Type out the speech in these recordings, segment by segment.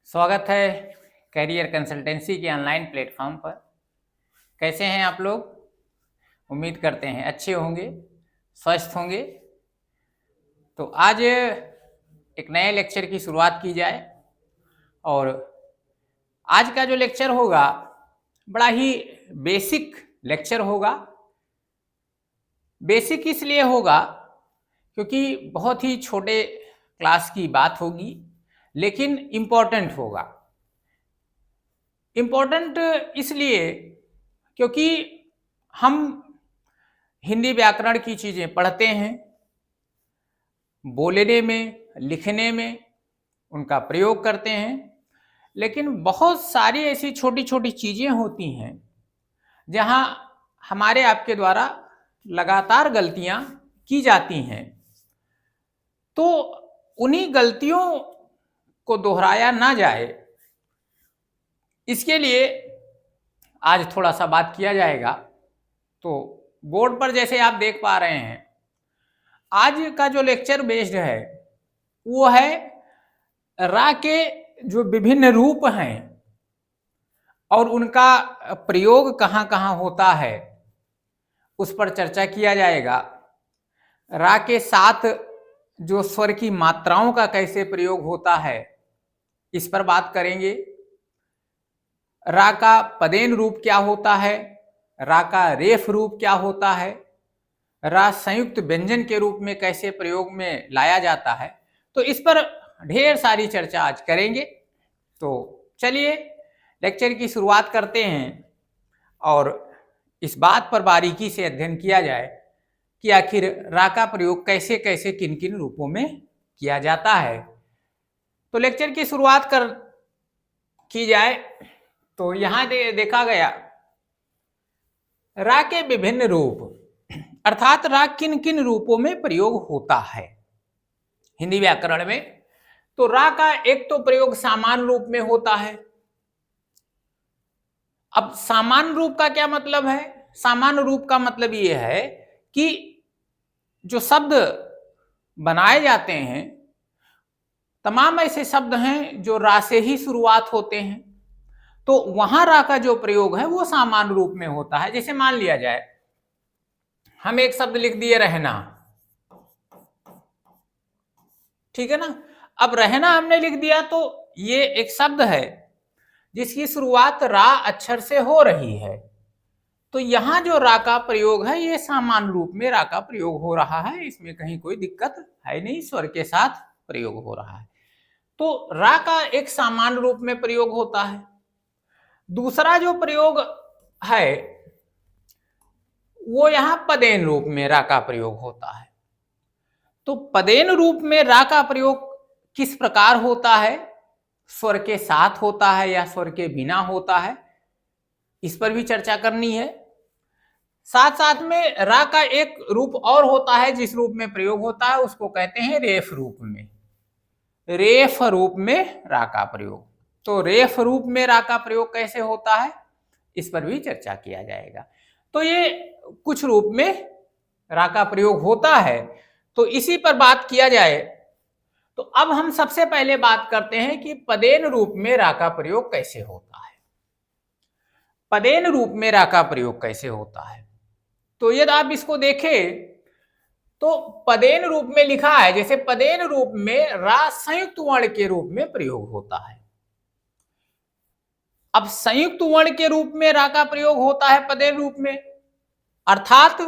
स्वागत है career consultancy के ऑनलाइन प्लेटफॉर्म पर। कैसे हैं आप लोग? उम्मीद करते हैं अच्छे होंगे, स्वस्थ होंगे। तो आज एक नए लेक्चर की शुरुआत की जाए और आज का जो लेक्चर होगा बड़ा ही बेसिक लेक्चर होगा। बेसिक इसलिए होगा क्योंकि बहुत ही छोटे क्लास की बात होगी, लेकिन इम्पोर्टेंट होगा। इम्पोर्टेंट इसलिए क्योंकि हम हिंदी व्याकरण की चीज़ें पढ़ते हैं, बोलने में, लिखने में उनका प्रयोग करते हैं, लेकिन बहुत सारी ऐसी छोटी छोटी चीज़ें होती हैं जहाँ हमारे आपके द्वारा लगातार गलतियाँ की जाती हैं। तो उन्हीं गलतियों को दोहराया ना जाए, इसके लिए आज थोड़ा सा बात किया जाएगा। तो बोर्ड पर जैसे आप देख पा रहे हैं, आज का जो लेक्चर बेस्ड है वो है रा के जो विभिन्न रूप हैं और उनका प्रयोग कहाँ कहाँ होता है उस पर चर्चा किया जाएगा। रा के साथ जो स्वर की मात्राओं का कैसे प्रयोग होता है इस पर बात करेंगे। रा का पदेन रूप क्या होता है, रा का रेफ रूप क्या होता है, रा संयुक्त व्यंजन के रूप में कैसे प्रयोग में लाया जाता है, तो इस पर ढेर सारी चर्चा आज करेंगे। तो चलिए लेक्चर की शुरुआत करते हैं और इस बात पर बारीकी से अध्ययन किया जाए कि आखिर रा का प्रयोग कैसे कैसे किन किन रूपों में किया जाता है। तो लेक्चर की शुरुआत की जाए तो यहाँ देखा गया रा के विभिन्न रूप, अर्थात रा किन किन रूपों में प्रयोग होता है हिंदी व्याकरण में। तो रा का एक तो प्रयोग सामान्य रूप में होता है। अब सामान्य रूप का क्या मतलब है? सामान्य रूप का मतलब ये है कि जो शब्द बनाए जाते हैं, तमाम ऐसे शब्द हैं जो रा से ही शुरुआत होते हैं, तो वहां रा का जो प्रयोग है वो सामान्य रूप में होता है। जैसे मान लिया जाए हम एक शब्द लिख दिए रहना, ठीक है ना। अब रहना हमने लिख दिया तो ये एक शब्द है जिसकी शुरुआत रा अक्षर से हो रही है, तो यहां जो रा का प्रयोग है ये सामान्य रूप में रा का प्रयोग हो रहा है, इसमें कहीं कोई दिक्कत है नहीं, स्वर के साथ प्रयोग हो रहा है। तो रा का एक सामान्य रूप में प्रयोग होता है। दूसरा जो प्रयोग है वो यहां पदेन रूप में रा का प्रयोग होता है। तो पदेन रूप में रा का प्रयोग किस प्रकार होता है, स्वर के साथ होता है या स्वर के बिना होता है, इस पर भी चर्चा करनी है। साथ साथ में रा का एक रूप और होता है जिस रूप में प्रयोग होता है उसको कहते हैं रेफ रूप में। रेफ रूप में रा का प्रयोग, तो रेफ रूप में रा का प्रयोग कैसे होता है इस पर भी चर्चा किया जाएगा। तो ये कुछ रूप में रा का प्रयोग होता है, तो इसी पर बात किया जाए। तो अब हम सबसे पहले बात करते हैं कि पदेन रूप में रा का प्रयोग कैसे होता है। पदेन रूप में रा का प्रयोग कैसे होता है, तो यदि आप इसको देखें तो पदेन रूप में लिखा है, जैसे पदेन रूप में रा संयुक्त वर्ण के रूप में प्रयोग होता है। अब संयुक्त वर्ण के रूप में रा का प्रयोग होता है पदेन रूप में, अर्थात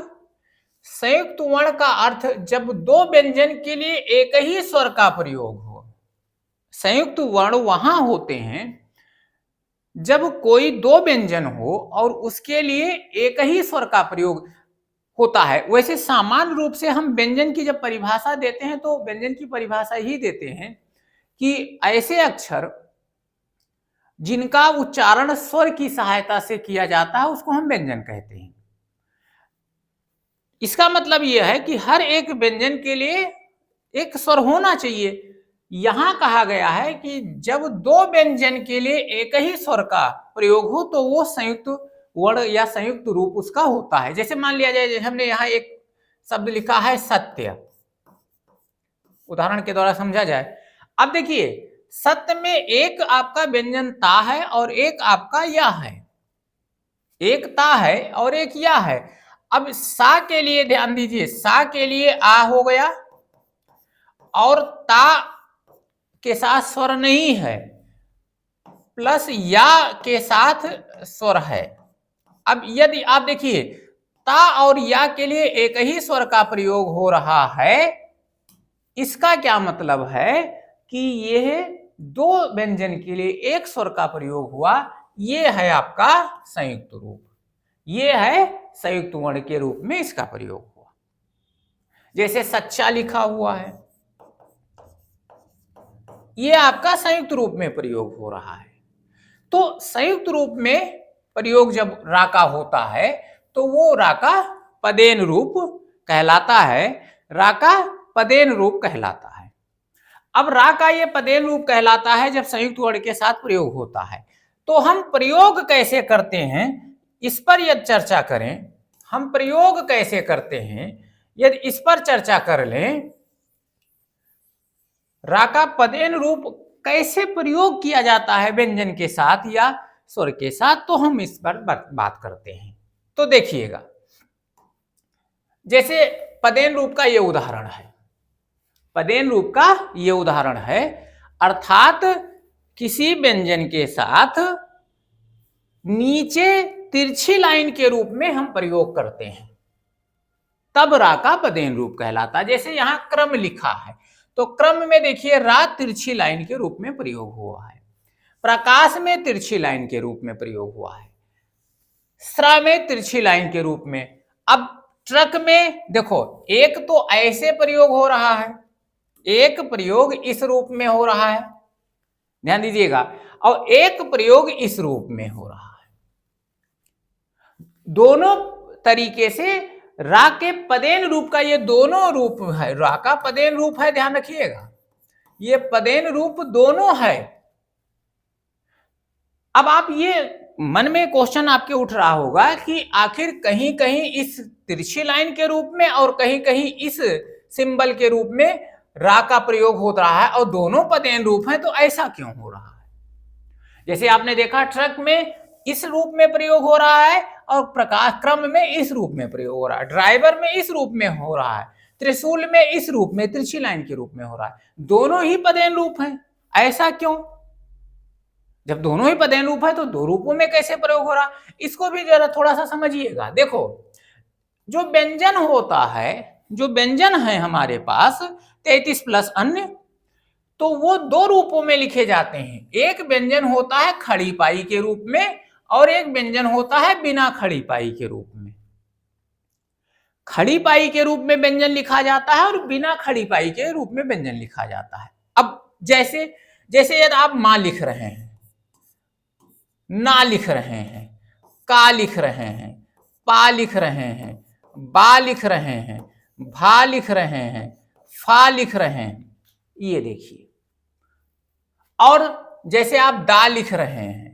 संयुक्त वर्ण का अर्थ जब दो व्यंजन के लिए एक ही स्वर का प्रयोग हो। संयुक्त वर्ण वहां होते हैं जब कोई दो व्यंजन हो और उसके लिए एक ही स्वर का प्रयोग होता है। वैसे सामान्य रूप से हम व्यंजन की जब परिभाषा देते हैं तो व्यंजन की परिभाषा ही देते हैं कि ऐसे अक्षर जिनका उच्चारण स्वर की सहायता से किया जाता है उसको हम व्यंजन कहते हैं। इसका मतलब यह है कि हर एक व्यंजन के लिए एक स्वर होना चाहिए। यहां कहा गया है कि जब दो व्यंजन के लिए एक ही स्वर का प्रयोग हो तो वो संयुक्त वर्ण या संयुक्त रूप उसका होता है। जैसे मान लिया जाए हमने यहाँ एक शब्द लिखा है सत्य, उदाहरण के द्वारा समझा जाए। अब देखिए सत्य में एक आपका व्यंजन ता है और एक आपका या है, एक ता है और एक या है। अब सा के लिए ध्यान दीजिए, सा के लिए आ हो गया और ता के साथ स्वर नहीं है, प्लस या के साथ स्वर है। अब यदि आप देखिए ता और या के लिए एक ही स्वर का प्रयोग हो रहा है, इसका क्या मतलब है कि यह दो व्यंजन के लिए एक स्वर का प्रयोग हुआ, यह है आपका संयुक्त रूप, यह है संयुक्त वर्ण के रूप में इसका प्रयोग हुआ। जैसे सच्चा लिखा हुआ है, यह आपका संयुक्त रूप में प्रयोग हो रहा है। तो संयुक्त रूप में प्रयोग जब रा का होता है तो वो रा का पदेन रूप कहलाता है, रा का पदेन रूप कहलाता है। अब रा का ये पदेन रूप कहलाता है जब संयुक्त वर्ण के साथ प्रयोग होता है। तो हम प्रयोग कैसे करते हैं इस पर यदि चर्चा करें, हम प्रयोग कैसे करते हैं यदि इस पर चर्चा कर लें, रा का पदेन रूप कैसे प्रयोग किया जाता है व्यंजन के साथ या स्वर के साथ, तो हम इस पर बात करते हैं। तो देखिएगा, जैसे पदेन रूप का ये उदाहरण है, पदेन रूप का ये उदाहरण है, अर्थात किसी व्यंजन के साथ नीचे तिरछी लाइन के रूप में हम प्रयोग करते हैं, तब रा का पदेन रूप कहलाता है। जैसे यहां क्रम लिखा है तो क्रम में देखिए रा तिरछी लाइन के रूप में प्रयोग हुआ है, प्रकाश में तिरछी लाइन के रूप में प्रयोग हुआ है, स्रा में तिरछी लाइन के रूप में। अब ट्रक में देखो एक तो ऐसे प्रयोग हो रहा है, एक प्रयोग इस रूप में हो रहा है, ध्यान दीजिएगा, और एक प्रयोग इस रूप में हो रहा है। दोनों तरीके से रा के पदेन रूप का ये दोनों रूप है, रा का पदेन रूप है, ध्यान रखिएगा, ये पदेन रूप दोनों है। अब आप ये मन में क्वेश्चन आपके उठ रहा होगा कि आखिर कहीं कहीं इस तिरछी लाइन के रूप में और कहीं कहीं इस सिंबल के रूप में रा का प्रयोग हो रहा है और दोनों पदेन रूप हैं, तो ऐसा क्यों हो रहा है? जैसे आपने देखा ट्रक में इस रूप में प्रयोग हो रहा है और प्रकाश क्रम में इस रूप में प्रयोग हो रहा है, ड्राइवर में इस रूप में हो रहा है, त्रिशूल में इस रूप में तिरछी लाइन के रूप में हो रहा है, दोनों ही पदेन रूप हैं, ऐसा क्यों? जब दोनों ही पदेन रूप है तो दो रूपों में कैसे प्रयोग हो रहा, इसको भी जरा थोड़ा सा समझिएगा। देखो जो व्यंजन होता है, जो व्यंजन है हमारे पास 33 प्लस अन्य, तो वो दो रूपों में लिखे जाते हैं। एक व्यंजन होता है खड़ी पाई के रूप में और एक व्यंजन होता है बिना खड़ी पाई के रूप में। खड़ी पाई के रूप में व्यंजन लिखा जाता है और बिना खड़ी पाई के रूप में व्यंजन लिखा जाता है। अब जैसे जैसे यदि आप मां लिख रहे हैं, ना लिख रहे हैं, का लिख रहे हैं, पा लिख रहे हैं, बा लिख रहे हैं, भा लिख रहे हैं, फा लिख रहे हैं, ये देखिए। और जैसे आप दा लिख रहे हैं,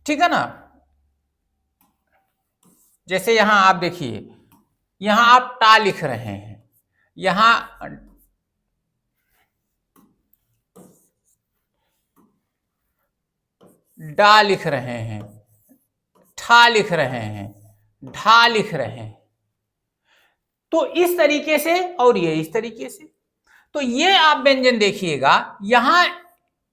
ठीक है ना, जैसे यहां आप देखिए, यहां आप टा लिख रहे हैं, यहां डा लिख रहे हैं, ठा लिख रहे हैं, ढा लिख रहे हैं, तो इस तरीके से और ये इस तरीके से। तो ये आप व्यंजन देखिएगा, यहां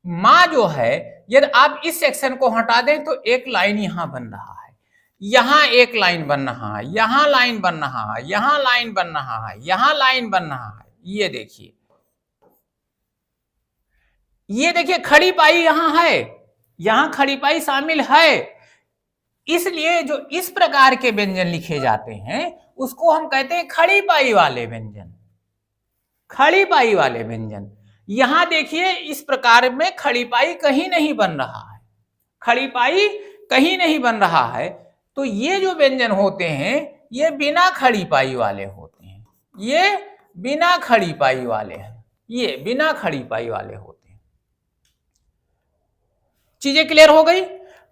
मां जो है यदि आप इस सेक्शन को हटा दें तो एक लाइन यहां बन रहा है, यहां एक लाइन बन रहा है, यहां लाइन बन रहा है, यहां लाइन बन रहा है, यहां लाइन बन रहा है, ये देखिए, ये देखिए खड़ी पाई यहां है, यहां खड़ी पाई शामिल है। इसलिए जो इस प्रकार के व्यंजन लिखे जाते हैं उसको हम कहते हैं खड़ी पाई वाले व्यंजन, खड़ी पाई वाले व्यंजन। यहां देखिए इस प्रकार में खड़ी पाई कहीं नहीं बन रहा है, खड़ी पाई कहीं नहीं बन रहा है, तो ये जो व्यंजन होते हैं ये बिना खड़ी पाई वाले होते हैं, ये बिना खड़ी पाई वाले हैं, ये बिना खड़ी पाई वाले होते हैं। चीजें क्लियर हो गई?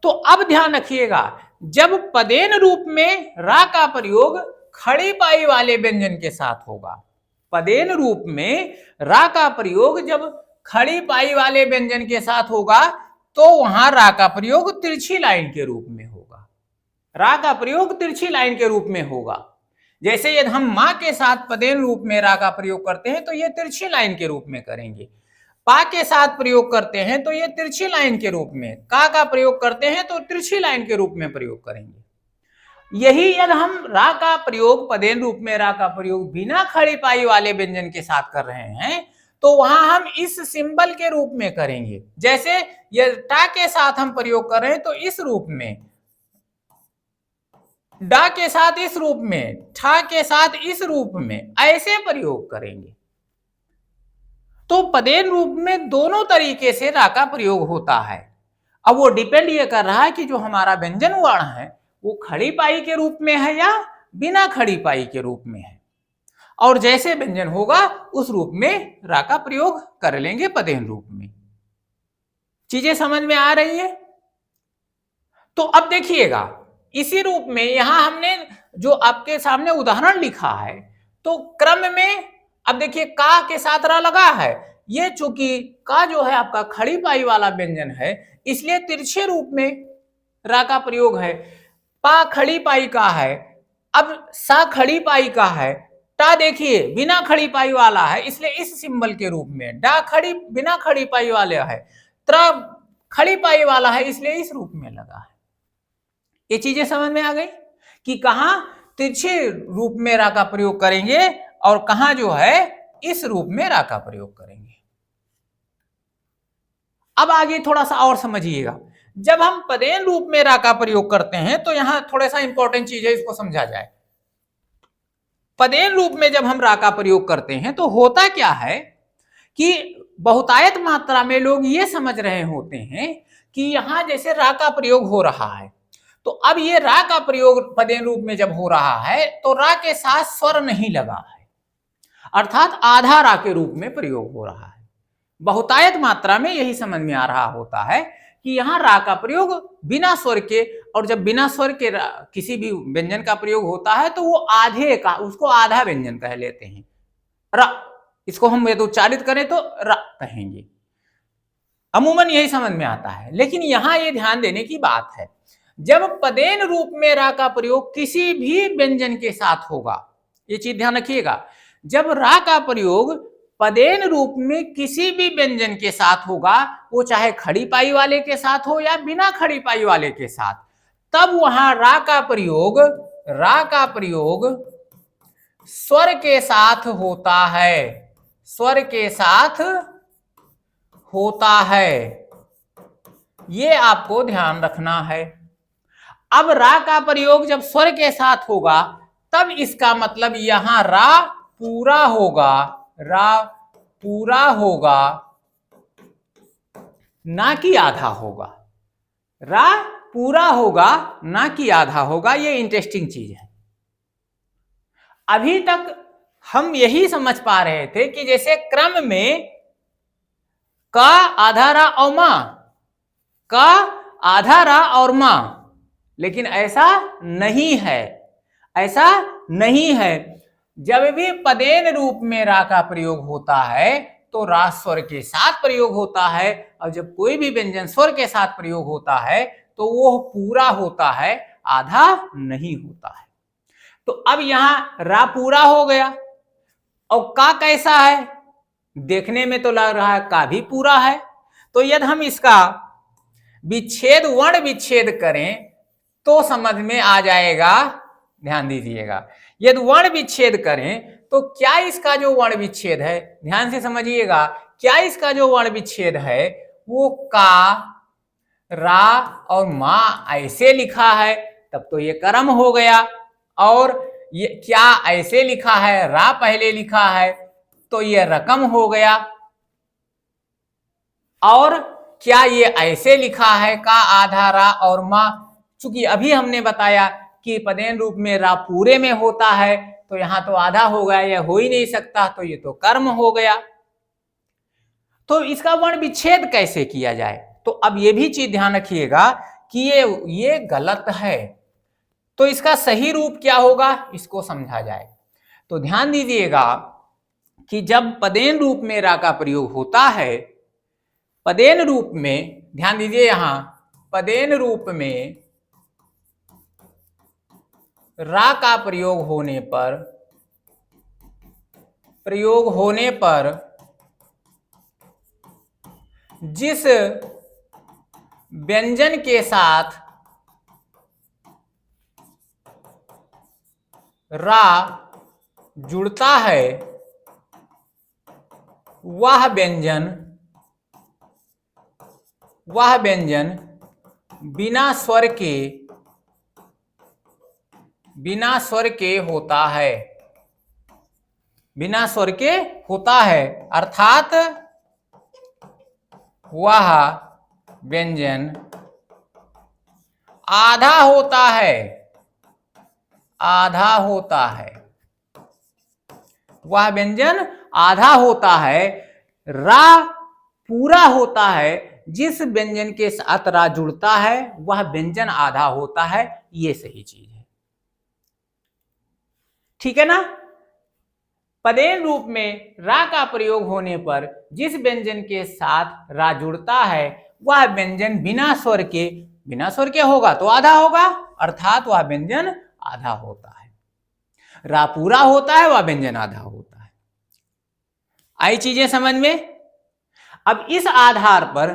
तो अब ध्यान रखिएगा, जब पदेन रूप में रा का प्रयोग खड़ी पाई वाले व्यंजन के साथ होगा, पदेन रूप में रा का प्रयोग जब खड़ी पाई वाले व्यंजन के साथ होगा तो वहां रा का प्रयोग तिरछी लाइन के रूप में होगा। रा का प्रयोग तिरछी लाइन के रूप में होगा। जैसे यदि हम मां के साथ पदेन रूप में रा का प्रयोग करते हैं तो ये तिरछी लाइन के रूप में करेंगे। पा के साथ प्रयोग करते हैं तो ये तिरछी लाइन के रूप में, का प्रयोग करते हैं तो तिरछी लाइन के रूप में प्रयोग करेंगे। यही यदि हम रा का प्रयोग पदेन रूप में रा का प्रयोग बिना खड़ी पाई वाले व्यंजन के साथ कर रहे हैं तो वहां हम इस सिंबल के रूप में करेंगे। जैसे ये टा के साथ हम प्रयोग कर रहे हैं तो इस रूप में, डा के साथ इस रूप में, ठा के साथ इस रूप में, ऐसे प्रयोग करेंगे। तो पदेन रूप में दोनों तरीके से रा का प्रयोग होता है। अब वो डिपेंड ये कर रहा है कि जो हमारा व्यंजन वर्ण है वो खड़ी पाई के रूप में है या बिना खड़ी पाई के रूप में है, और जैसे व्यंजन होगा उस रूप में रा का प्रयोग कर लेंगे पदेन रूप में। चीजें समझ में आ रही है? तो अब देखिएगा इसी रूप में यहां हमने जो आपके सामने उदाहरण लिखा है तो क्रम में, अब देखिए का के साथ रा लगा है, ये चूंकि का जो है आपका खड़ी पाई वाला व्यंजन है इसलिए तिरछे रूप में रा का प्रयोग है। पा खड़ी पाई का है, अब सा खड़ी पाई का है, टा देखिए बिना खड़ी पाई वाला है इसलिए इस सिंबल के रूप में, डा खड़ी बिना खड़ी पाई वाला है, त्रा खड़ी पाई वाला है इसलिए इस रूप में लगा है। ये चीजें समझ में आ गई कि कहां तिरछे रूप में रा का प्रयोग करेंगे और कहां जो है इस रूप में रा का प्रयोग करेंगे। अब आगे थोड़ा सा और समझिएगा, जब हम पदेन रूप में रा का प्रयोग करते हैं तो यहां थोड़ा सा इंपॉर्टेंट चीज है, इसको समझा जाए। पदेन रूप में जब हम रा का प्रयोग करते हैं तो होता क्या है कि बहुतायत मात्रा में लोग ये समझ रहे होते हैं कि यहां जैसे रा का प्रयोग हो रहा है तो अब ये रा का प्रयोग पदेन रूप में जब हो रहा है तो रा के साथ स्वर नहीं लगा है, अर्थात आधा रा के रूप में प्रयोग हो रहा है। बहुतायत मात्रा में यही समझ में आ रहा होता है कि यहां रा का प्रयोग बिना स्वर के, और जब बिना स्वर के किसी भी व्यंजन का प्रयोग होता है तो वो आधे का, उसको आधा व्यंजन कह लेते हैं। रा, इसको हम यदि उच्चारित करें तो रा कहेंगे, अमूमन यही समझ में आता है। लेकिन यहां ये ध्यान देने की बात है, जब पदेन रूप में रा का प्रयोग किसी भी व्यंजन के साथ होगा, ये चीज ध्यान रखिएगा, जब रा का प्रयोग पदेन रूप में किसी भी व्यंजन के साथ होगा, वो चाहे खड़ी पाई वाले के साथ हो या बिना खड़ी पाई वाले के साथ, तब वहां रा का प्रयोग स्वर के साथ होता है, स्वर के साथ होता है, ये आपको ध्यान रखना है। अब रा का प्रयोग जब स्वर के साथ होगा तब इसका मतलब यहां रा पूरा होगा, रा पूरा होगा ना कि आधा होगा, रा पूरा होगा ना कि आधा होगा। ये इंटरेस्टिंग चीज है। अभी तक हम यही समझ पा रहे थे कि जैसे क्रम में का आधा रा और मां, का आधा रा और मां, लेकिन ऐसा नहीं है, ऐसा नहीं है। जब भी पदेन रूप में रा का प्रयोग होता है तो रा स्वर के साथ प्रयोग होता है, और जब कोई भी व्यंजन स्वर के साथ प्रयोग होता है तो वो पूरा होता है, आधा नहीं होता है। तो अब यहां रा पूरा हो गया, और का कैसा है? देखने में तो लग रहा है का भी पूरा है। तो यदि हम इसका विच्छेद, वर्ण विच्छेद करें तो समझ में आ जाएगा। ध्यान दीजिएगा, यदि वर्ण विच्छेद करें तो क्या इसका जो वर्ण विच्छेद है, ध्यान से समझिएगा, क्या इसका जो वर्ण विच्छेद है वो का, रा और मां ऐसे लिखा है तब तो ये कर्म हो गया, और ये क्या ऐसे लिखा है, रा पहले लिखा है तो ये रकम हो गया, और क्या ये ऐसे लिखा है का आधा रा और मां, चूंकि अभी हमने बताया कि पदेन रूप में रा पूरे में होता है तो यहां तो आधा हो गया, यह हो ही नहीं सकता, तो ये तो कर्म हो गया। तो इसका वर्ण विच्छेद कैसे किया जाए? तो अब ये भी चीज ध्यान रखिएगा कि ये गलत है, तो इसका सही रूप क्या होगा, इसको समझा जाए। तो ध्यान दीजिएगा कि जब पदेन रूप में रा का प्रयोग होता है पदेन रूप में, ध्यान दीजिए यहां, पदेन रूप में रा का प्रयोग होने पर जिस व्यंजन के साथ रा जुड़ता है वह व्यंजन बिना स्वर के होता है, बिना स्वर के होता है, अर्थात वह व्यंजन आधा होता है, वह व्यंजन आधा होता है, रा पूरा होता है, जिस व्यंजन के साथ रा जुड़ता है वह व्यंजन आधा होता है, ये सही चीज है। ठीक है ना। पदेन रूप में रा का प्रयोग होने पर जिस व्यंजन के साथ रा जुड़ता है वह व्यंजन बिना स्वर के होगा तो आधा होगा, अर्थात वह व्यंजन आधा होता है। रा पूरा होता है, वह व्यंजन आधा होता है। आई चीजें समझ में। अब इस आधार पर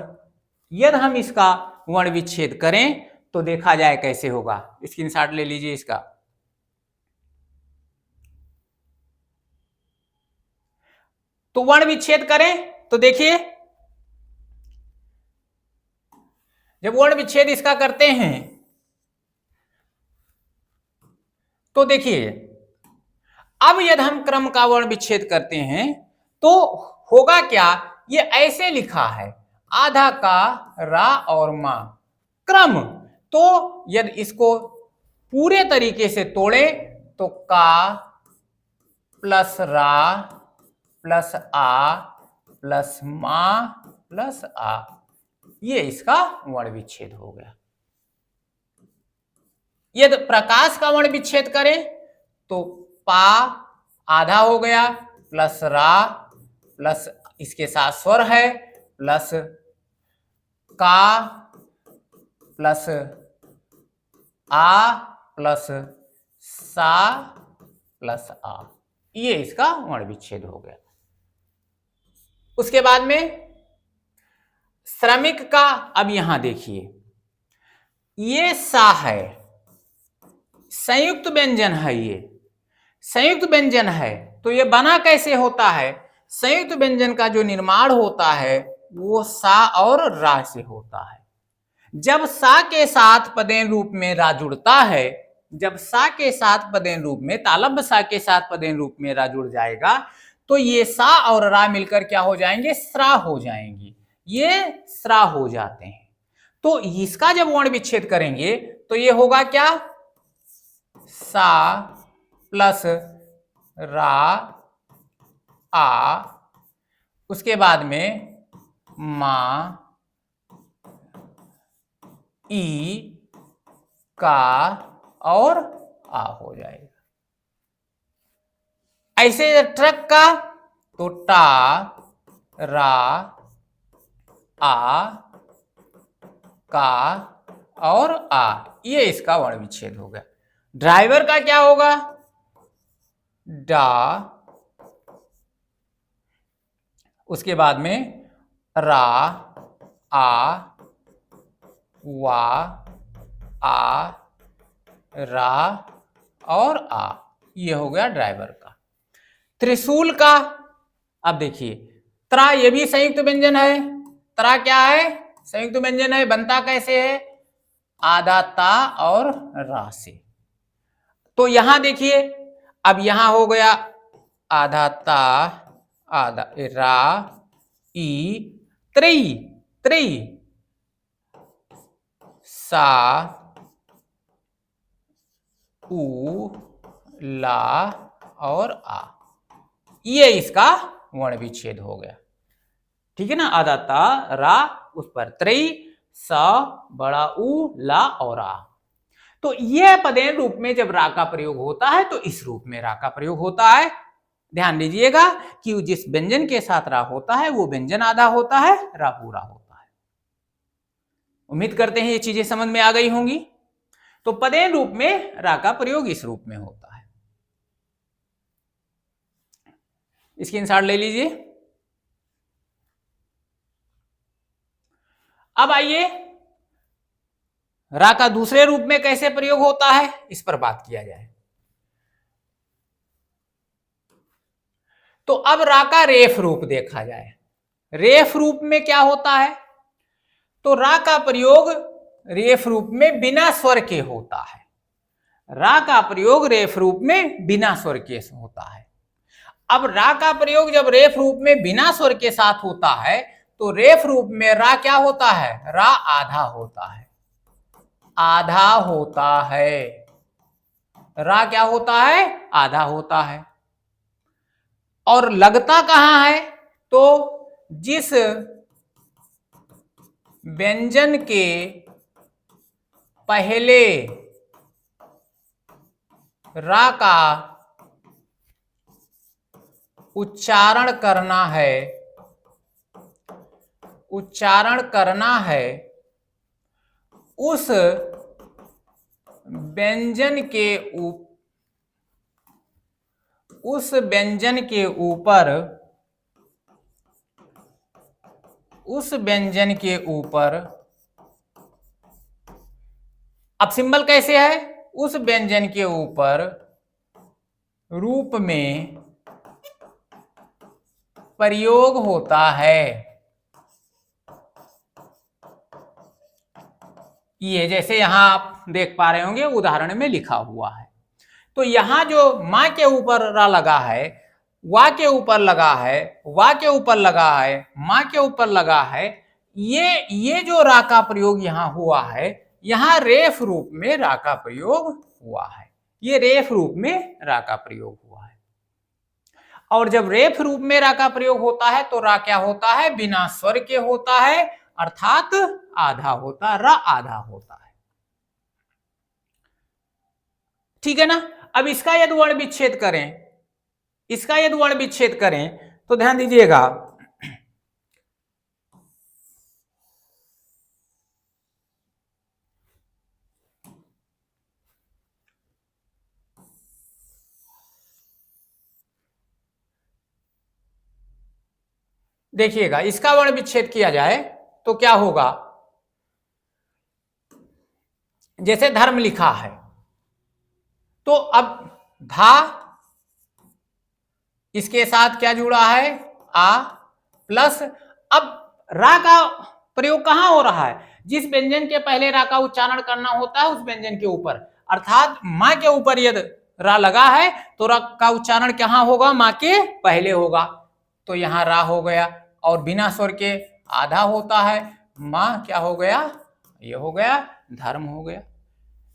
यदि हम इसका वर्ण विच्छेद करें तो देखा जाए कैसे होगा। स्क्रीनशॉट ले लीजिए इसका। तो वर्ण विच्छेद करें तो देखिए, जब वर्ण विच्छेद इसका करते हैं तो देखिए, अब यदि हम क्रम का वर्ण विच्छेद करते हैं तो होगा क्या, ये ऐसे लिखा है, आधा का रा और मा क्रम। तो यदि इसको पूरे तरीके से तोड़े तो का प्लस रा प्लस आ प्लस मा प्लस आ, ये इसका वर्ण विच्छेद हो गया। यदि प्रकाश का वर्ण विच्छेद करें तो पा आधा हो गया, प्लस रा प्लस इसके साथ स्वर है, प्लस का प्लस आ प्लस सा प्लस आ, ये इसका वर्ण विच्छेद हो गया। उसके बाद में श्रमिक का, अब यहां देखिए, ये सा है, संयुक्त व्यंजन है, ये संयुक्त व्यंजन है, तो ये बना कैसे होता है, संयुक्त व्यंजन का जो निर्माण होता है वो सा और रा से होता है। जब सा के साथ पदेन रूप में रा जुड़ता है, जब सा के साथ पदेन रूप में, तालब्य सा के साथ पदेन रूप में रा जुड़ जाएगा तो ये सा और रा मिलकर क्या हो जाएंगे, स्रा हो जाएंगे, ये स्रा हो जाते हैं। तो इसका जब वर्ण विच्छेद करेंगे तो ये होगा क्या, सा प्लस रा आ, उसके बाद में मा ई का और आ हो जाएगा। ऐसे ट्रक का तो टा रा आ का और आ, ये इसका वर्ण विच्छेद हो गया। ड्राइवर का क्या होगा, डा, उसके बाद में रा आ वा आ रा और आ, ये हो गया ड्राइवर का। त्रिशूल का, अब देखिए, त्रा ये भी संयुक्त व्यंजन है, त्रा क्या है, संयुक्त व्यंजन है, बनता कैसे है, आधा ता और रा से। तो यहां देखिए, अब यहां हो गया आधा ता आधा रा ई त्रयी, त्रयी सा उ ला और आ, ये इसका वर्ण विच्छेद हो गया। ठीक है ना, आधा ता रा, उस पर त्रयी, सा बड़ा उ ला और आ। तो यह पदेन रूप में जब रा का प्रयोग होता है तो इस रूप में रा का प्रयोग होता है। ध्यान दीजिएगा कि जिस व्यंजन के साथ रा होता है वो व्यंजन आधा होता है, रा पूरा होता है। उम्मीद करते हैं ये चीजें समझ में आ गई होंगी। तो पदेन रूप में रा का प्रयोग इस रूप में होता है। स्क्रीनशॉट ले लीजिए। अब आइए रा का दूसरे रूप में कैसे प्रयोग होता है इस पर बात किया जाए। तो अब रा का रेफ रूप देखा जाए। रेफ रूप में क्या होता है? तो रा का प्रयोग रेफ रूप में बिना स्वर के होता है। रा का प्रयोग रेफ रूप में बिना स्वर के होता है। अब रा का प्रयोग जब रेफ रूप में बिना स्वर के साथ होता है तो रेफ रूप में रा क्या होता है? रा आधा होता है, आधा होता है। रा क्या होता है? आधा होता है। और लगता कहां है? तो जिस व्यंजन के पहले रा का उच्चारण करना है, उच्चारण करना है, उस व्यंजन के ऊपर अब सिंबल कैसे है? उस व्यंजन के ऊपर रूप में प्रयोग होता है। ये जैसे यहां आप देख पा रहे होंगे उदाहरण में लिखा हुआ है। तो यहां जो मां के ऊपर रा लगा है, वा के ऊपर लगा है, वा के ऊपर लगा है, मां के ऊपर लगा है, ये जो रा का प्रयोग यहां हुआ है, यहां रेफ रूप में रा का प्रयोग हुआ है। ये रेफ रूप में रा का प्रयोग हुआ है। और जब रेफ रूप में रा का प्रयोग होता है तो रा क्या होता है? बिना स्वर के होता है, अर्थात आधा होता है, रा आधा होता है। ठीक है ना? अब इसका यदि वर्ण विच्छेद करें, इसका यदि वर्ण विच्छेद करें तो ध्यान दीजिएगा, देखिएगा इसका वर्ण विच्छेद किया जाए तो क्या होगा? जैसे धर्म लिखा है तो अब धा इसके साथ क्या जुड़ा है? आ प्लस अब रा का प्रयोग कहां हो रहा है? जिस व्यंजन के पहले रा का उच्चारण करना होता है उस व्यंजन के ऊपर, अर्थात मां के ऊपर यदि रा लगा है तो रा का उच्चारण कहां होगा? मां के पहले होगा। तो यहां रा हो गया और बिना स्वर के आधा होता है। मां क्या हो गया? ये हो गया धर्म हो गया।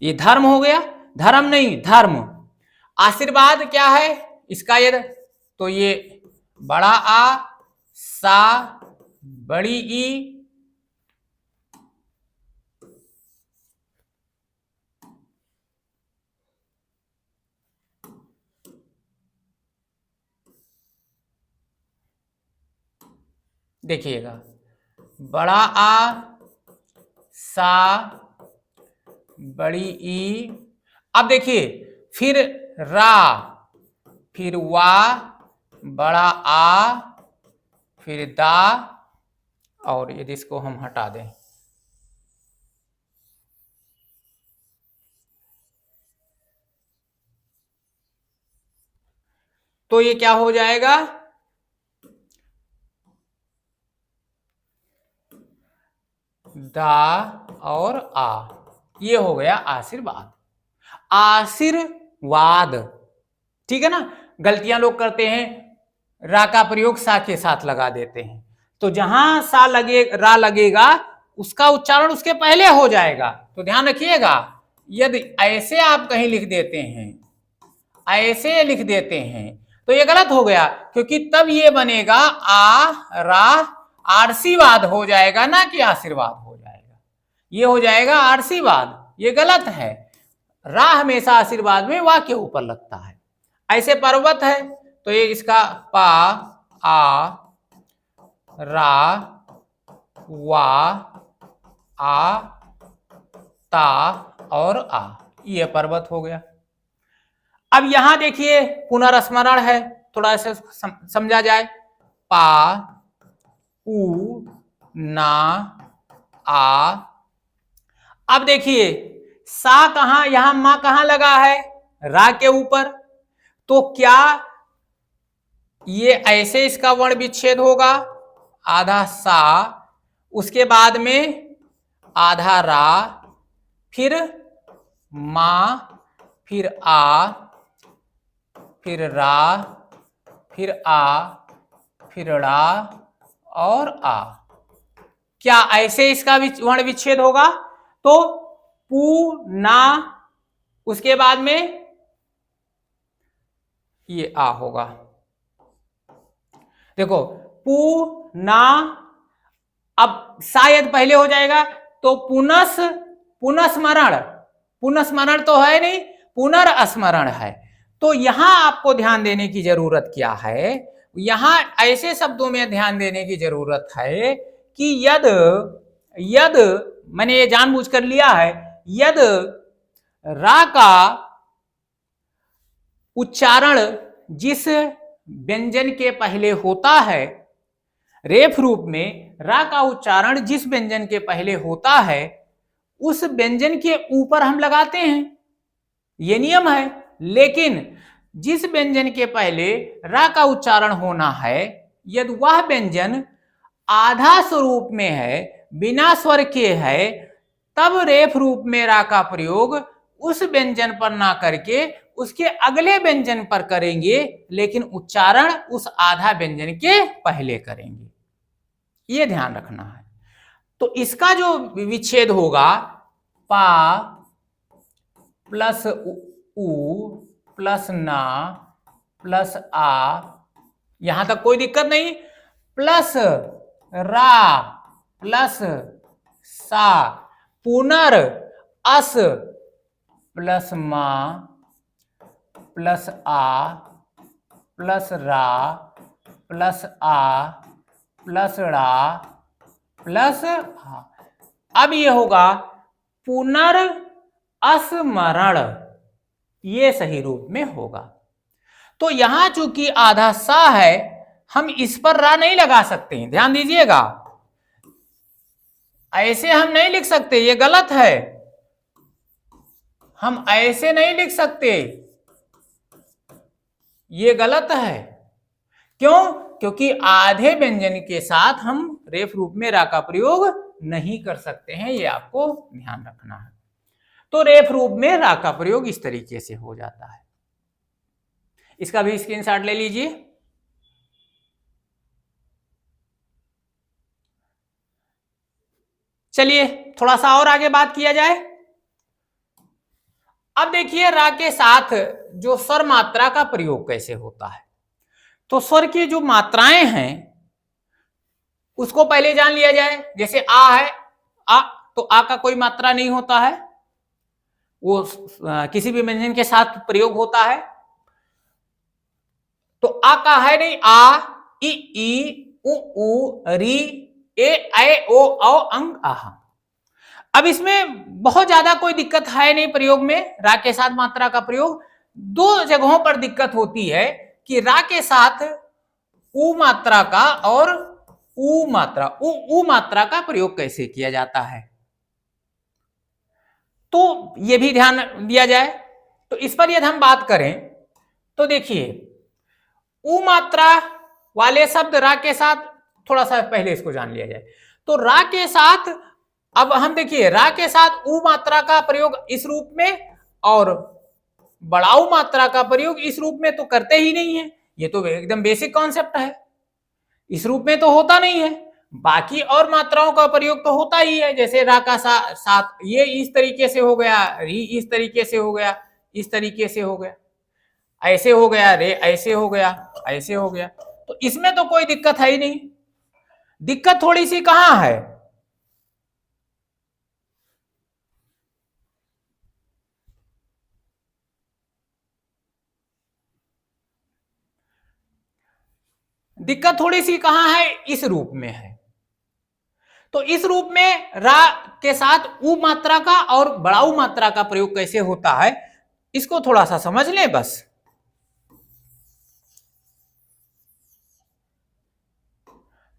ये धर्म हो गया, धर्म नहीं धर्म। आशीर्वाद क्या है इसका? यदि तो ये बड़ा आ सा बड़ी ई, देखिएगा बड़ा आ सा बड़ी ई। अब देखिए फिर रा, फिर वा, बड़ा आ, फिर दा, और यदि इसको हम हटा दें तो ये क्या हो जाएगा? दा और आ, ये हो गया आशीर्वाद। आशीर्वाद, ठीक है ना? गलतियां लोग करते हैं, रा का प्रयोग सा के साथ लगा देते हैं। तो जहां सा लगे रा लगेगा उसका उच्चारण उसके पहले हो जाएगा। तो ध्यान रखिएगा, यदि ऐसे आप कहीं लिख देते हैं, ऐसे लिख देते हैं तो ये गलत हो गया, क्योंकि तब ये बनेगा आ रा आशीर्वाद हो जाएगा, ना कि आशीर्वाद हो जाएगा। ये हो जाएगा आशीर्वाद, ये गलत है। रा हमेशा आशीर्वाद में वा के ऊपर लगता है। ऐसे पर्वत है तो ये इसका पा, आ, रा, वा, आ, ता और आ, ये पर्वत हो गया। अब यहां देखिए पुनर्स्मरण है, थोड़ा सा समझा जाए। पा, उ, ना, आ। अब देखिए सा कहां, यहां मां कहां लगा है, रा के ऊपर, तो क्या ये ऐसे इसका वर्ण विच्छेद होगा, आधा सा, उसके बाद में आधा रा, फिर मां, फिर आ, फिर रा, फिर आ, फिर रा और आ। क्या ऐसे इसका वर्ण विच्छेद होगा? तो पू ना, उसके बाद में ये आ होगा। देखो पू ना, अब शायद पहले हो जाएगा, तो पुनस्मरण, पुनस्मरण तो है नहीं, पुनर्स्मरण है। तो यहां आपको ध्यान देने की जरूरत क्या है, यहां ऐसे शब्दों में ध्यान देने की जरूरत है कि यद, यद मैंने ये जानबूझकर लिया है, यद रा का उच्चारण जिस व्यंजन के पहले होता है, रेफ रूप में रा का उच्चारण जिस व्यंजन के पहले होता है, उस व्यंजन के ऊपर हम लगाते हैं, ये नियम है। लेकिन जिस व्यंजन के पहले रा का उच्चारण होना है, यदि वह व्यंजन आधा स्वरूप में है, बिना स्वर के है, तब रेफ रूप में रा का प्रयोग उस व्यंजन पर ना करके उसके अगले व्यंजन पर करेंगे, लेकिन उच्चारण उस आधा व्यंजन के पहले करेंगे, ये ध्यान रखना है। तो इसका जो विच्छेद होगा, पा प्लस उ प्लस ना प्लस आ, यहां तक कोई दिक्कत नहीं, प्लस रा प्लस सा, पुनर अस प्लस मा प्लस आ प्लस रा प्लस आ प्लस रा प्लस आ। अब ये होगा पुनर्स्मरण, ये सही रूप में होगा। तो यहां चूंकि आधा सा है, हम इस पर रा नहीं लगा सकते हैं, ध्यान दीजिएगा, ऐसे हम नहीं लिख सकते, ये गलत है, हम ऐसे नहीं लिख सकते, ये गलत है। क्यों? क्योंकि आधे व्यंजन के साथ हम रेफ रूप में रा का प्रयोग नहीं कर सकते हैं, ये आपको ध्यान रखना है। तो रेफ रूप में रा का प्रयोग इस तरीके से हो जाता है। इसका भी स्क्रीनशॉट ले लीजिए। चलिए थोड़ा सा और आगे बात किया जाए। अब देखिए रा के साथ जो स्वर मात्रा का प्रयोग कैसे होता है। तो स्वर की जो मात्राएं हैं उसको पहले जान लिया जाए। जैसे आ है, आ, तो आ का कोई मात्रा नहीं होता है, वो किसी भी व्यंजन के साथ प्रयोग होता है। तो आ का है नहीं, आ, ई, उ, री, ए, ओ, अंग, आहा। अब इसमें बहुत ज्यादा कोई दिक्कत है नहीं प्रयोग में, रा के साथ मात्रा का प्रयोग। दो जगहों पर दिक्कत होती है कि रा के साथ उ मात्रा का और उ मात्रा का प्रयोग कैसे किया जाता है, तो यह भी ध्यान दिया जाए। तो इस पर यदि हम बात करें तो देखिए उ मात्रा वाले शब्द रा के साथ, थोड़ा सा पहले इसको जान लिया जाए। तो रा के साथ, अब हम देखिए रा के साथ उ मात्रा का प्रयोग इस रूप में और बड़ाऊ मात्रा का प्रयोग इस रूप में तो करते ही नहीं है, ये तो एकदम बेसिक कॉन्सेप्ट है, इस रूप में तो होता नहीं है। बाकी और मात्राओं का प्रयोग तो होता ही है, जैसे रा का साथ ये इस तरीके से हो गया, री इस तरीके से हो गया, इस तरीके से हो गया, ऐसे हो गया, रे ऐसे हो गया, ऐसे हो गया। तो इसमें तो कोई दिक्कत है ही नहीं। दिक्कत थोड़ी सी कहां है, दिक्कत थोड़ी सी कहां है, इस रूप में है। तो इस रूप में रा के साथ उ मात्रा का और बड़ा उ मात्रा का प्रयोग कैसे होता है, इसको थोड़ा सा समझ लें बस।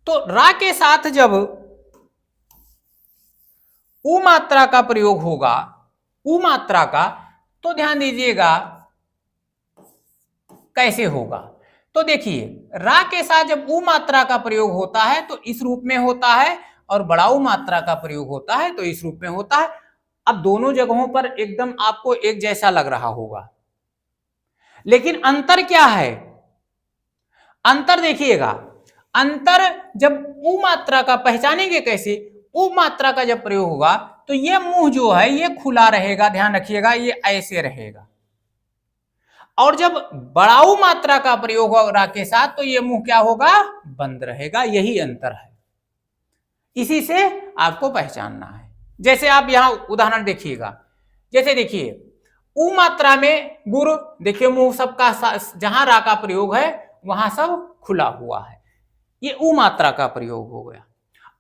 तो रा के साथ जब उ मात्रा का प्रयोग होगा, उ मात्रा का, तो ध्यान दीजिएगा कैसे होगा। तो देखिए, रा के साथ जब उ मात्रा का प्रयोग होता है तो इस रूप में होता है, और बड़ा उ मात्रा का प्रयोग होता है तो इस रूप में होता है। अब दोनों जगहों पर एकदम आपको एक जैसा लग रहा होगा, लेकिन अंतर क्या है? अंतर देखिएगा, अंतर जब उ मात्रा का पहचानेंगे कैसे, उ मात्रा का जब प्रयोग होगा तो ये मुंह जो है ये खुला रहेगा, ध्यान रखिएगा, ये ऐसे रहेगा। और जब बड़ा उ मात्रा का प्रयोग होगा के साथ तो ये मुंह क्या होगा, बंद रहेगा। यही अंतर है, इसी से आपको पहचानना है। जैसे आप यहां उदाहरण देखिएगा, जैसे देखिए उ मात्रा में गुरु, देखिए मुंह सबका, जहां रा का प्रयोग है वहां सब खुला हुआ है, ये उ मात्रा का प्रयोग हो गया।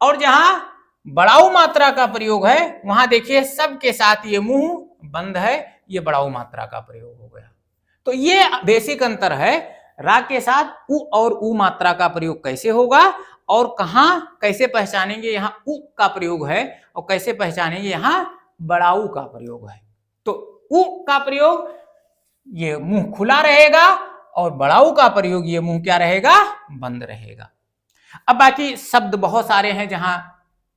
और जहां बड़ा उ मात्रा का प्रयोग है वहां देखिए सबके साथ ये मुंह बंद है, ये बड़ा उ मात्रा का प्रयोग हो गया। तो ये बेसिक अंतर है, रा के साथ उ और उ मात्रा का प्रयोग कैसे होगा और कहां कैसे पहचानेंगे यहां उ का प्रयोग है, और कैसे पहचानेंगे यहां बड़ा उ का प्रयोग है। तो उ का प्रयोग ये मुंह खुला रहेगा, और बड़ा उ का प्रयोग ये मुंह क्या रहेगा, बंद रहेगा। अब बाकी शब्द बहुत सारे हैं जहां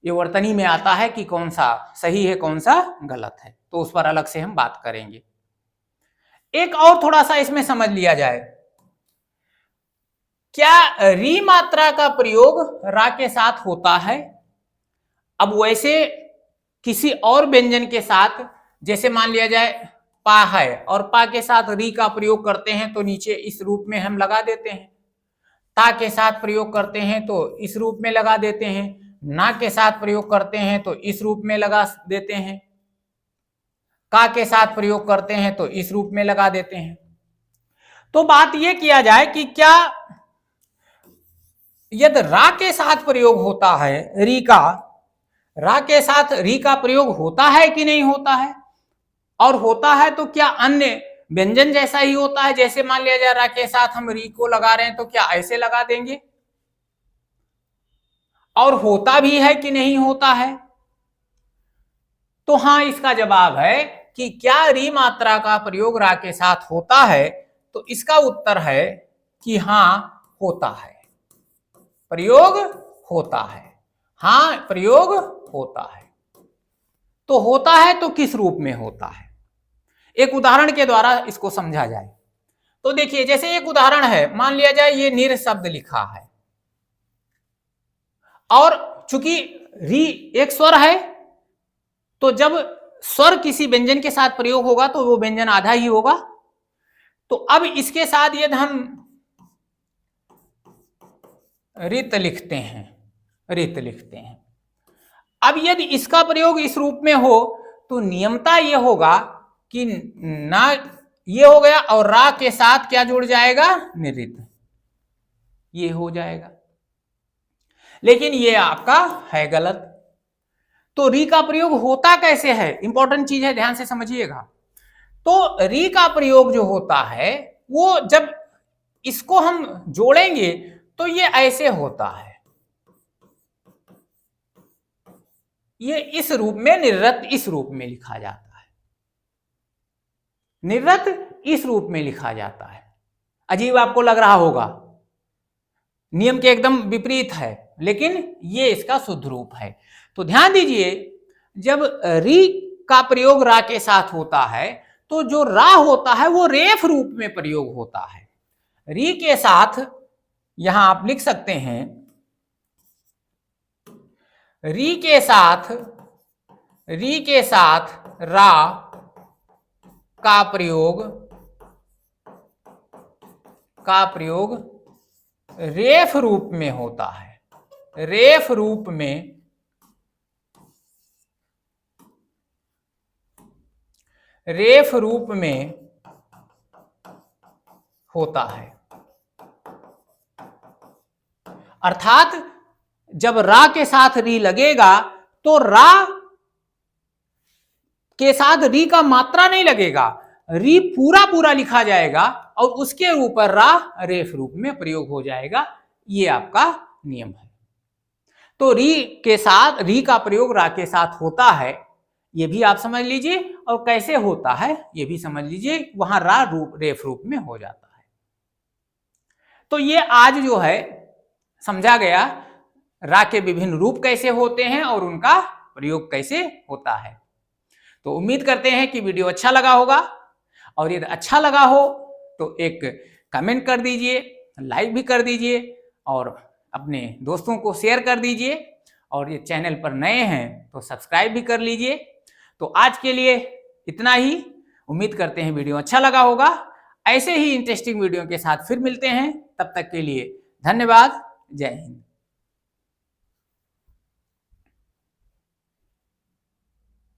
ये वर्तनी में आता है कि कौन सा सही है कौन सा गलत है, तो उस पर अलग से हम बात करेंगे। एक और थोड़ा सा इसमें समझ लिया जाए, क्या री मात्रा का प्रयोग रा के साथ होता है? अब वैसे किसी और व्यंजन के साथ, जैसे मान लिया जाए पा है और पा के साथ री का प्रयोग करते हैं तो नीचे इस रूप में हम लगा देते हैं, ता के साथ प्रयोग करते हैं तो इस रूप में लगा देते हैं, ना के साथ प्रयोग करते हैं तो इस रूप में लगा देते हैं, का के साथ प्रयोग करते हैं तो इस रूप में लगा देते हैं। तो बात यह किया जाए कि क्या यदि रा के साथ प्रयोग होता है री का, रा के साथ री का प्रयोग होता है कि नहीं होता है, और होता है तो क्या अन्य व्यंजन जैसा ही होता है? जैसे मान लिया जाए रा के साथ हम री को लगा रहे हैं तो क्या ऐसे लगा देंगे, और होता भी है कि नहीं होता है? तो हां, इसका जवाब है कि क्या री मात्रा का प्रयोग रा के साथ होता है, तो इसका उत्तर है कि हां होता है, प्रयोग होता है, हां प्रयोग होता है। तो होता है तो किस रूप में होता है, एक उदाहरण के द्वारा इसको समझा जाए। तो देखिए, जैसे एक उदाहरण है, मान लिया जाए ये निर शब्द लिखा है, और चूंकि री एक स्वर है, तो जब स्वर किसी व्यंजन के साथ प्रयोग होगा तो वो व्यंजन आधा ही होगा। तो अब इसके साथ यदि हम रित लिखते हैं, रित लिखते हैं, अब यदि इसका प्रयोग इस रूप में हो तो नियमता यह होगा कि ना ये हो गया और रा के साथ क्या जुड़ जाएगा, निरित, ये हो जाएगा। लेकिन ये आपका है गलत। तो री का प्रयोग होता कैसे है, इंपॉर्टेंट चीज है, ध्यान से समझिएगा। तो री का प्रयोग जो होता है वो जब इसको हम जोड़ेंगे तो ये ऐसे होता है, ये इस रूप में निर्रत, इस रूप में लिखा जाता है, निर्रत इस रूप में लिखा जाता है। अजीब आपको लग रहा होगा, नियम के एकदम विपरीत है, लेकिन ये इसका शुद्ध रूप है। तो ध्यान दीजिए, जब री का प्रयोग रा के साथ होता है तो जो रा होता है वो रेफ रूप में प्रयोग होता है। री के साथ यहां आप लिख सकते हैं, री के साथ रा का प्रयोग रेफ रूप में होता है, रेफ रूप में होता है। अर्थात जब रा के साथ री लगेगा तो रा के साथ री का मात्रा नहीं लगेगा, री पूरा पूरा लिखा जाएगा और उसके ऊपर रा रेफ रूप में प्रयोग हो जाएगा। ये आपका नियम है। तो री के साथ री का प्रयोग रा के साथ होता है, ये भी आप समझ लीजिए, और कैसे होता है ये भी समझ लीजिए, वहां रा रूप रेफ रूप में हो जाता है। तो ये आज जो है समझा गया रा के विभिन्न रूप कैसे होते हैं और उनका प्रयोग कैसे होता है। तो उम्मीद करते हैं कि वीडियो अच्छा लगा होगा, और यदि अच्छा लगा हो तो एक कमेंट कर दीजिए, लाइक भी कर दीजिए और अपने दोस्तों को शेयर कर दीजिए, और ये चैनल पर नए हैं तो सब्सक्राइब भी कर लीजिए। तो आज के लिए इतना ही। उम्मीद करते हैं वीडियो अच्छा लगा होगा। ऐसे ही इंटरेस्टिंग वीडियो के साथ फिर मिलते हैं, तब तक के लिए धन्यवाद। जय हिंद।